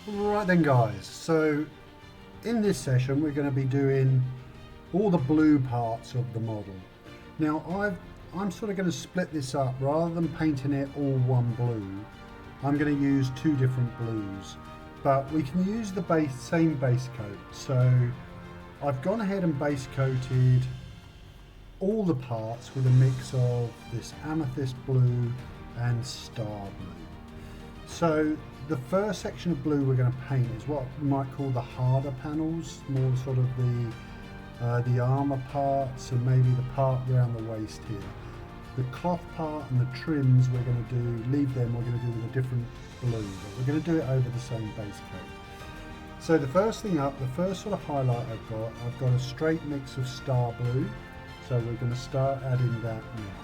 Right then guys, so in this session we're going to be doing all the blue parts of the model. Now I'm sort of going to split this up. Rather than painting it all one blue, I'm going to use two different blues, but we can use the same base coat. So I've gone ahead and base coated all the parts with a mix of this amethyst blue and star blue. So the first section of blue we're going to paint is what we might call the harder panels, more sort of the armour parts and maybe the part around the waist here. The cloth part and the trims we're going to do, leave them, we're going to do with a different blue, but we're going to do it over the same base coat. So the first thing up, the first sort of highlight I've got a straight mix of star blue, so we're going to start adding that now.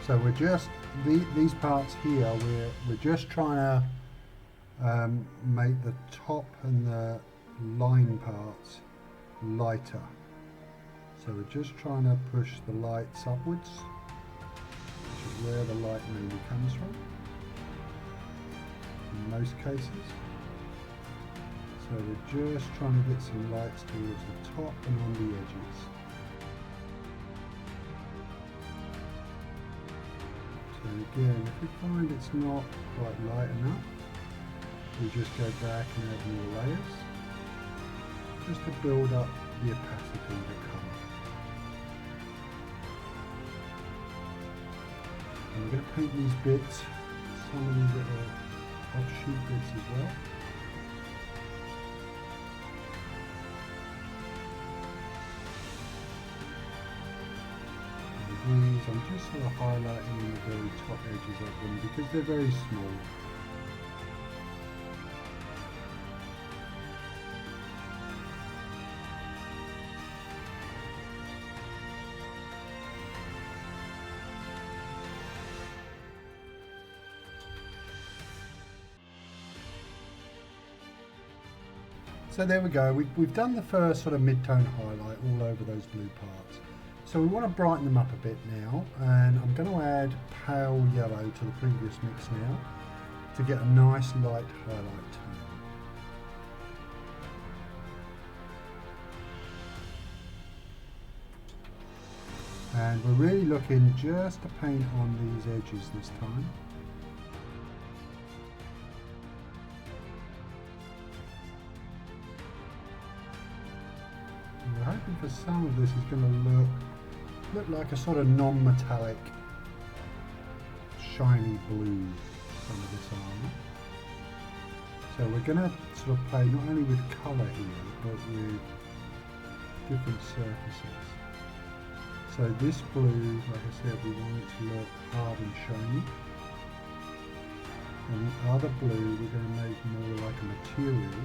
So we're just, these parts here, we're just trying to make the top and the line parts lighter. So we're just trying to push the lights upwards, which is where the light mainly comes from, in most cases. So we're just trying to get some lights towards the top and on the edges. So again, if we find it's not quite light enough, we just go back and add more layers, just to build up the opacity of the colour. And we're going to paint these bits, some of these little offshoot bits as well. These I'm just sort of highlighting in the very top edges of them because they're very small. So there we go, we've done the first sort of mid-tone highlight all over those blue parts. So we want to brighten them up a bit now, and I'm going to add pale yellow to the previous mix now to get a nice light highlight tone. And we're really looking just to paint on these edges this time. And we're hoping for some of this is going to look like a sort of non-metallic shiny blue, some of this armour. So we're going to sort of play not only with colour here but with different surfaces. So this blue, like I said, we want it to look hard and shiny, and the other blue we're going to make more like a material,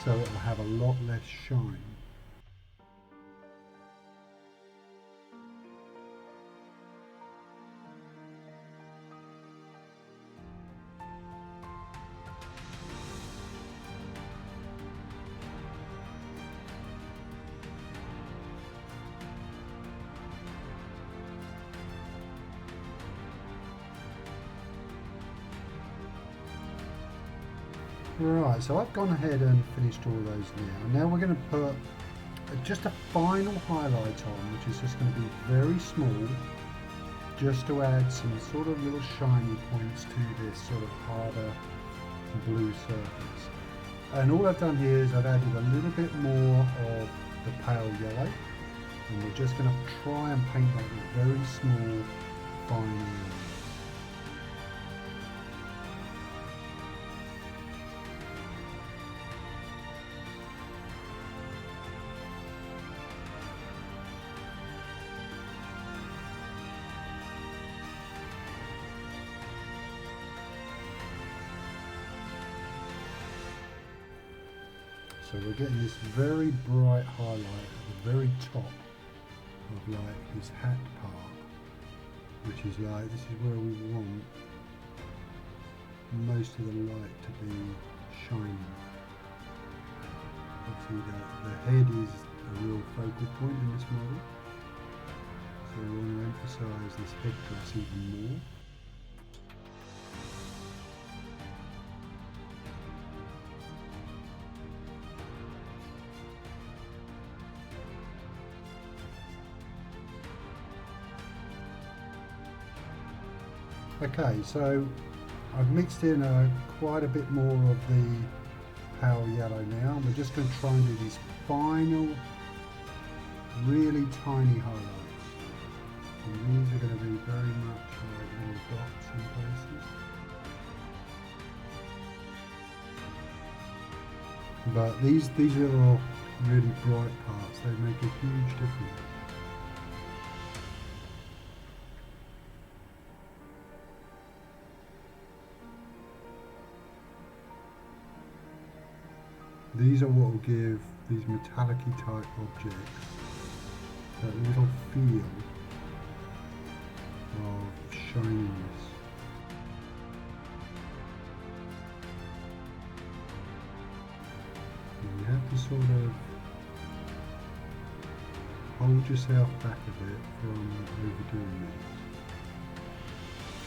so it will have a lot less shine. Right, so I've gone ahead and finished all those now. Now we're going to put just a final highlight on, which is just going to be very small, just to add some sort of little shiny points to this sort of harder blue surface. And all I've done here is I've added a little bit more of the pale yellow, and we're just going to try and paint that with very small, fine areas. So we're getting this very bright highlight at the very top of like his hat part, which is like, this is where we want most of the light to be shining. Obviously the head is a real focal point in this model, so So we want to emphasise this headdress even more. Okay, so I've mixed in quite a bit more of the pale yellow now, and we're just going to try and do these final, really tiny highlights. And these are going to be very much like little dots in places. But these little really bright parts, they make a huge difference. These are what will give these metallic-y type objects that little feel of shininess. And you have to sort of hold yourself back a bit from overdoing this.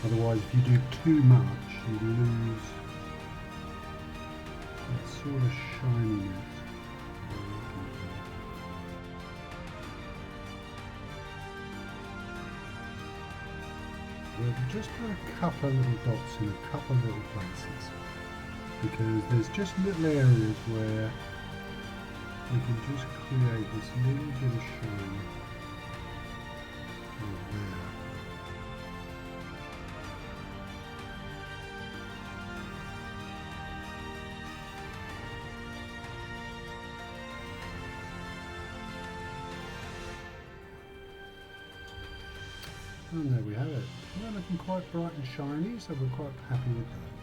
Otherwise, if you do too much, you lose that sort of shininess we're looking for. We'll just put a couple of little dots in a couple of little places, because there's just little areas where we can just create this little bit of shine right there. And there we have it. They're looking quite bright and shiny, so we're quite happy with that.